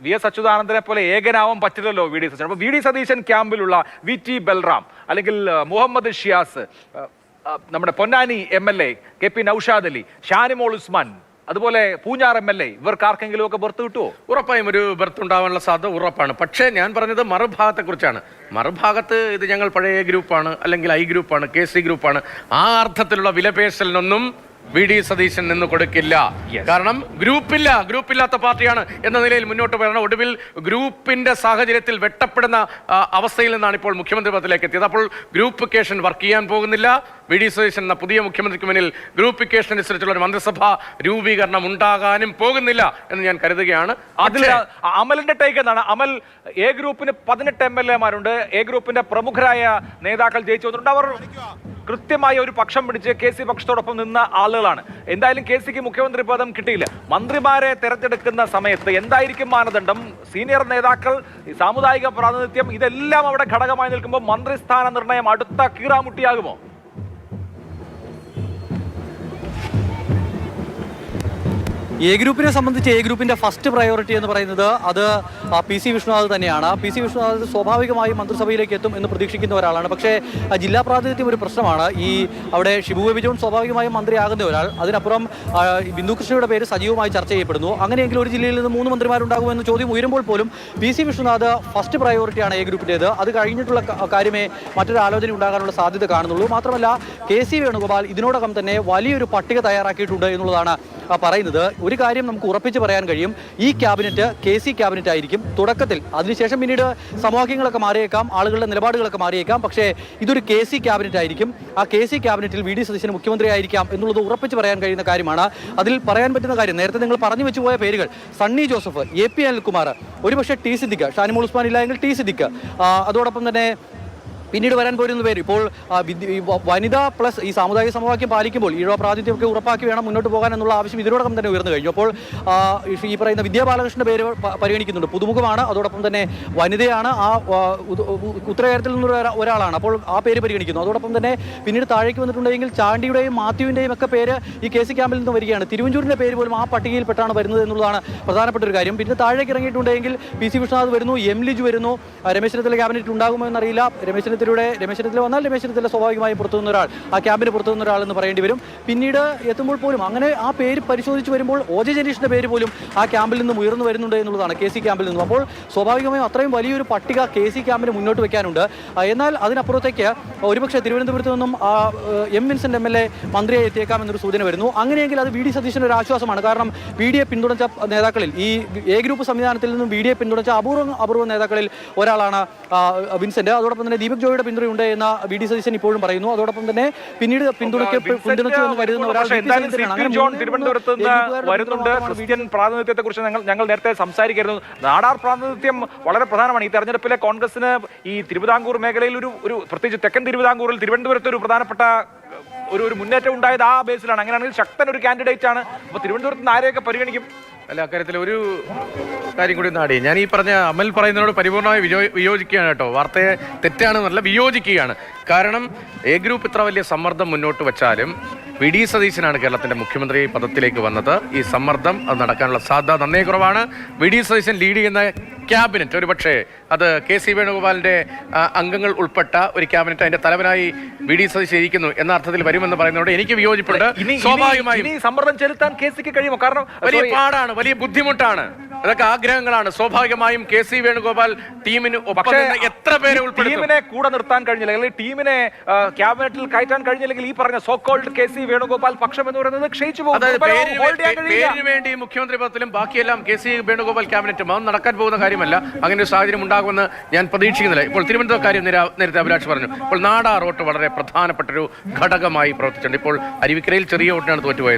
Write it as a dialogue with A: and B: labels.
A: V S അച്യുതാനന്ദനെ പോലെ ഏകനാവാൻ പറ്റില്ലല്ലോ V D Satheesan. അപ്പോൾ വി ഡി സതീശൻ ക്യാമ്പിലുള്ള വി ടി ബൽറാം, അല്ലെങ്കിൽ മുഹമ്മദ് ഷിയാസ്, നമ്മുടെ Ponnani MLA K P Noushad Ali, Shanimol Usman, അതുപോലെ പൂഞ്ഞാർ MLA, ഇവർക്ക് ആർക്കെങ്കിലും ഒക്കെ ബർത്ത് കിട്ടുമോ?
B: ഉറപ്പായും ഒരു ബർത്ത് ഉണ്ടാവാനുള്ള സാധ്യത ഉറപ്പാണ്. പക്ഷേ ഞാൻ പറഞ്ഞത് മറുഭാഗത്തെ കുറിച്ചാണ്. മറുഭാഗത്ത് ഇത് ഞങ്ങൾ പഴയ ഗ്രൂപ്പാണ്, അല്ലെങ്കിൽ ഐ ഗ്രൂപ്പാണ്, KC ഗ്രൂപ്പാണ്, ആ അർത്ഥത്തിലുള്ള വിലപേശലിനൊന്നും വി ഡി സതീശൻ നിന്ന് കൊടുക്കില്ല. കാരണം ഗ്രൂപ്പില്ലാത്ത പാർട്ടിയാണ് എന്ന നിലയിൽ മുന്നോട്ട് വരണം. ഒടുവിൽ ഗ്രൂപ്പിന്റെ സാഹചര്യത്തിൽ വെട്ടപ്പെടുന്ന അവസ്ഥയിൽ നിന്നാണ് ഇപ്പോൾ മുഖ്യമന്ത്രി പദത്തിലേക്ക് എത്തിയത്. അപ്പോൾ ഗ്രൂപ്പിക്കേഷൻ വർക്ക് ചെയ്യാൻ പോകുന്നില്ല. വി ഡി സതീശൻ എന്ന പുതിയ മുഖ്യമന്ത്രിക്ക് മുന്നിൽ ഗ്രൂപ്പിക്കേഷൻ അനുസരിച്ചുള്ള ഒരു മന്ത്രിസഭാ രൂപീകരണം ഉണ്ടാകാനും പോകുന്നില്ല എന്ന് ഞാൻ കരുതുകയാണ്.
A: അതിൽ അമലിന്റെ ടേക്ക് എന്താണ്? അമൽ, എ ഗ്രൂപ്പിന് 18 MLA മാരുണ്ട്. എ ഗ്രൂപ്പിന്റെ പ്രമുഖരായ നേതാക്കൾ ജയിച്ചു വന്നിട്ടുണ്ട്. അവർ കൃത്യമായി ഒരു പക്ഷം പിടിച്ച് KC പക്ഷത്തോടൊപ്പം നിന്ന ആളുകളാണ്. എന്തായാലും KCക്ക് മുഖ്യമന്ത്രി പദം കിട്ടിയില്ല. മന്ത്രിമാരെ തെരഞ്ഞെടുക്കുന്ന സമയത്ത് എന്തായിരിക്കും മാനദണ്ഡം? സീനിയർ നേതാക്കൾ, സാമുദായിക പ്രാതിനിധ്യം, ഇതെല്ലാം അവിടെ ഘടകമായി നിൽക്കുമ്പോൾ മന്ത്രിസ്ഥാന നിർണയം അടുത്ത കീറാമുട്ടിയാകുമോ?
C: എ ഗ്രൂപ്പിനെ സംബന്ധിച്ച് എ ഗ്രൂപ്പിൻ്റെ ഫസ്റ്റ് പ്രയോറിറ്റി എന്ന് പറയുന്നത് അത് PC വിഷ്ണുനാഥ് തന്നെയാണ്. PC വിഷ്ണുനാഥ് സ്വാഭാവികമായും മന്ത്രിസഭയിലേക്ക് എത്തും എന്ന് പ്രതീക്ഷിക്കുന്ന ഒരാളാണ്. പക്ഷേ ജില്ലാ പ്രാതിനിധ്യം ഒരു പ്രശ്നമാണ്. അവിടെ ഷിബു ബേബി ജോൺ സ്വാഭാവികമായും മന്ത്രിയാകുന്ന ഒരാൾ, അതിനപ്പുറം ബിന്ദു കൃഷ്ണയുടെ പേര് സജീവമായി ചർച്ച ചെയ്യപ്പെടുന്നു. അങ്ങനെയെങ്കിൽ ഒരു ജില്ലയിൽ നിന്ന് 3 മന്ത്രിമാരുണ്ടാകുമെന്ന് ചോദ്യം ഉയരുമ്പോൾ പോലും PC വിഷ്ണുനാഥ് ഫസ്റ്റ് പ്രയോറിറ്റിയാണ് എ ഗ്രൂപ്പിൻ്റേത്. അത് കഴിഞ്ഞിട്ടുള്ള കാര്യമേ മറ്റൊരു ആലോചന ഉണ്ടാകാനുള്ള സാധ്യത കാണുന്നുള്ളൂ. മാത്രമല്ല KC വേണുഗോപാൽ ഇതിനോടകം തന്നെ വലിയൊരു പട്ടിക തയ്യാറാക്കിയിട്ടുണ്ട് എന്നുള്ളതാണ് പറയുന്നത്. ഒരു കാര്യം നമുക്ക് ഉറപ്പിച്ച് പറയാൻ കഴിയും, ഈ ക്യാബിനറ്റ് KC ക്യാബിനറ്റ് ആയിരിക്കും തുടക്കത്തിൽ. അതിനുശേഷം പിന്നീട് സമവാക്യങ്ങളൊക്കെ മാറിയേക്കാം, ആളുകളുടെ നിലപാടുകളൊക്കെ മാറിയേക്കാം. പക്ഷേ ഇതൊരു KC ക്യാബിനറ്റ് ആയിരിക്കും. ആ KC ക്യാബിനറ്റിൽ വി ഡി സതീശൻ മുഖ്യമന്ത്രി ആയിരിക്കാം എന്നുള്ളത് ഉറപ്പിച്ച് പറയാൻ കഴിയുന്ന കാര്യമാണ്. അതിൽ പറയാൻ പറ്റുന്ന കാര്യം, നേരത്തെ നിങ്ങൾ പറഞ്ഞു വെച്ചുപോയ പേരുകൾ, സണ്ണി ജോസഫ്, AP അനിൽകുമാർ, ഒരുപക്ഷെ T സിദ്ദിഖ്, ഷാനിമോൾ ഉസ്മാൻ ഇല്ല എങ്കിൽ T സിദ്ദിഖ്, അതോടൊപ്പം തന്നെ പിന്നീട് വരാൻ പോരുന്ന പേര് ഇപ്പോൾ വനിത പ്ലസ് ഈ സാമുദായിക സമവാക്യം പാലിക്കുമ്പോൾ ഈഴവ പ്രാതിനിധ്യമൊക്കെ ഉറപ്പാക്കി വേണം മുന്നോട്ട് പോകാൻ എന്നുള്ള ആവശ്യം ഇതിനോടകം തന്നെ ഉയർന്നു കഴിഞ്ഞു. അപ്പോൾ ഈ പറയുന്ന വിദ്യാ ബാലകൃഷ്ണന്റെ പേര് പരിഗണിക്കുന്നുണ്ട്. പുതുമുഖമാണ്, അതോടൊപ്പം തന്നെ വനിതയാണ്, ആ ഉത്തരകേരളത്തിൽ നിന്നുള്ള ഒരാളാണ്. അപ്പോൾ ആ പേര് പരിഗണിക്കുന്നു. അതോടൊപ്പം തന്നെ പിന്നീട് താഴേക്ക് വന്നിട്ടുണ്ടെങ്കിൽ ചാണ്ടിയുടെയും മാത്യുവിൻ്റെയും ഒക്കെ പേര് ഈ KC ക്യാമ്പിൽ നിന്ന് വരികയാണ്. തിരുവഞ്ചൂരിൻ്റെ പേര് പോലും ആ പട്ടികയിൽപ്പെട്ടാണ് വരുന്നത് എന്നുള്ളതാണ് പ്രധാനപ്പെട്ട ഒരു കാര്യം. പിന്നെ താഴേക്ക് ഇറങ്ങിയിട്ടുണ്ടെങ്കിൽ PC വിഷ്ണുനാഥ് വരുന്നു, M ലിജു വരുന്നു, രമേശ് ചെന്നിത്തല ക്യാബിനറ്റിൽ ഉണ്ടാകുമോ എന്നറിയില്ല. രമേശ് ചെന്നിത്തല വന്നാൽ രമേശ് ചെന്നിത്തല സ്വാഭാവികമായും പുറത്തുനിന്ന ഒരാൾ, ആ ക്യാമ്പിന് പുറത്തുനിന്ന ഒരാൾ എന്ന് പറയേണ്ടി വരും. പിന്നീട് എത്തുമ്പോൾ പോലും അങ്ങനെ ആ പേര് പരിശോധിച്ച് വരുമ്പോൾ OJ ജനീഷിന്റെ പേര് പോലും ആ ക്യാമ്പിൽ നിന്നും ഉയർന്നു വരുന്നുണ്ട് എന്നുള്ളതാണ്, KC ക്യാമ്പിൽ നിന്നും. അപ്പോൾ സ്വാഭാവികമായും അത്രയും വലിയൊരു പട്ടിക KC ക്യാമ്പിന് മുന്നോട്ട് വെക്കാനുണ്ട്. എന്നാൽ അതിനപ്പുറത്തേക്ക് ഒരുപക്ഷെ തിരുവനന്തപുരത്ത് നിന്നും M വിൻസെന്റ് MLA മന്ത്രിയായി എത്തിയേക്കാം എന്നൊരു സൂചന വരുന്നു. അങ്ങനെയെങ്കിൽ അത് വി ഡി സതീശന് ഒരു ആശ്വാസമാണ്. കാരണം VD യെ പിന്തുണച്ച നേതാക്കളിൽ, ഈ എ ഗ്രൂപ്പ് സംവിധാനത്തിൽ നിന്നും VD യെ പിന്തുണച്ച അപൂർവ നേതാക്കളിൽ ഒരാളാണ് വിൻസെന്റ്. അതോടൊപ്പം തന്നെ ദീപക് ജോയിയുടെ പിന്തുണയുണ്ട് എന്ന വി ഡി സതീശൻ ഇപ്പോഴും പറയുന്നു. അതോടൊപ്പം തന്നെ പിന്നീട് പിന്തുണച്ചു എന്ന് കരുതുന്ന ഒരാൾ
A: തിരുവനന്തപുരത്ത് നിന്ന് വരുന്നുണ്ട്. ക്രിസ്ത്യൻ പ്രാതിനിധ്യത്തെ കുറിച്ച് ഞങ്ങൾ നേരത്തെ സംസാരിക്കുന്നു. നാടാർ പ്രാതിനിധ്യം വളരെ പ്രധാനമാണ്. ഈ തെരഞ്ഞെടുപ്പിലെ കോൺഗ്രസിന് ഈ തിരുവിതാംകൂർ മേഖലയിൽ ഒരു പ്രത്യേകിച്ച് തെക്കൻ തിരുവിതാംകൂറിൽ തിരുവനന്തപുരത്ത് ഒരു പ്രധാനപ്പെട്ട ഒരു മുന്നേറ്റം ഉണ്ടായത് ആ ബേസിലാണ്. അങ്ങനെയാണെങ്കിൽ ശക്തൻ ഒരു കാൻഡിഡേറ്റ് ആണ്. അപ്പോൾ തിരുവനന്തപുരത്ത് നിന്ന് ആരെയൊക്കെ പരിഗണിക്കും?
B: അല്ല, അക്കാര്യത്തിൽ ഒരു കാര്യം കൂടി നാടി, ഞാൻ ഈ പറഞ്ഞ അമൽ പറയുന്നതിനോട് പരിപൂർണമായി വിയോജിക്കുകയാണ് കേട്ടോ. വാർത്തയെ തെറ്റാണെന്നല്ല, വിയോജിക്കുകയാണ്. കാരണം എ ഗ്രൂപ്പ് ഇത്ര വലിയ സമ്മർദ്ദം മുന്നോട്ട് വെച്ചാലും വി ഡി സതീശനാണ് കേരളത്തിന്റെ മുഖ്യമന്ത്രി പദത്തിലേക്ക് വന്നത്. ഈ സമ്മർദ്ദം അത് നടക്കാനുള്ള സാധ്യത നന്നേ കുറവാണ്. വി ഡി സതീശൻ ലീഡ് ചെയ്യുന്ന ക്യാബിനറ്റ് ഒരുപക്ഷെ അത് KC വേണുഗോപാലിന്റെ അംഗങ്ങൾ ഉൾപ്പെട്ട ഒരു ക്യാബിനറ്റ്, അതിന്റെ തലവനായി വി ഡി സതീശൻ ഇരിക്കുന്നു എന്ന അർത്ഥത്തിൽ വരുമെന്ന് പറയുന്നതോട് എനിക്ക് വിയോജിപ്പുണ്ട്. സ്വാഭാവികമായും
A: സമ്മർദ്ദം ചെലുത്താൻ KCക്ക് കഴിയുമോ? കാരണം
B: വലിയ പാടാണ്, വലിയ ബുദ്ധിമുട്ടാണ്. അതൊക്കെ ആഗ്രഹങ്ങളാണ്. സ്വാഭാവികമായും KC വേണുഗോപാൽ ടീമിന് എത്ര പേരെ
A: ടീമിനെ കൂടെ നിർത്താൻ കഴിഞ്ഞില്ല, അല്ലെങ്കിൽ ടീമിനെ ക്യാബിനറ്റിൽ കയറ്റാൻ കഴിഞ്ഞില്ലെങ്കിൽ ഈ പറഞ്ഞ സോക്കോൾഡ് KC വേണുഗോപാൽ പക്ഷം എന്ന് പറയുന്നത് ക്ഷയിച്ചു പോകും.
B: പേരിന് വേണ്ടി മുഖ്യമന്ത്രി പദത്തിലും ബാക്കിയെല്ലാം KC വേണുഗോപാൽ ക്യാബിനറ്റും അത് നടക്കാൻ പോകുന്ന കാര്യമല്ല. അങ്ങനെ ഒരു സാഹചര്യം ഉണ്ടാകുമെന്ന് ഞാൻ പ്രതീക്ഷിക്കുന്നില്ല. ഇപ്പോൾ തിരുവനന്തപുരം കാര്യം നേരത്തെ അഭിലാഷ് പറഞ്ഞു. ഇപ്പോൾ നാടാർ വോട്ട് വളരെ പ്രധാനപ്പെട്ട ഒരു ഘടകമായി പ്രവർത്തിച്ചിട്ടുണ്ട്. ഇപ്പോൾ അരുവിക്കരയിൽ ചെറിയ വോട്ടിനാണ് തോറ്റുപോയത്.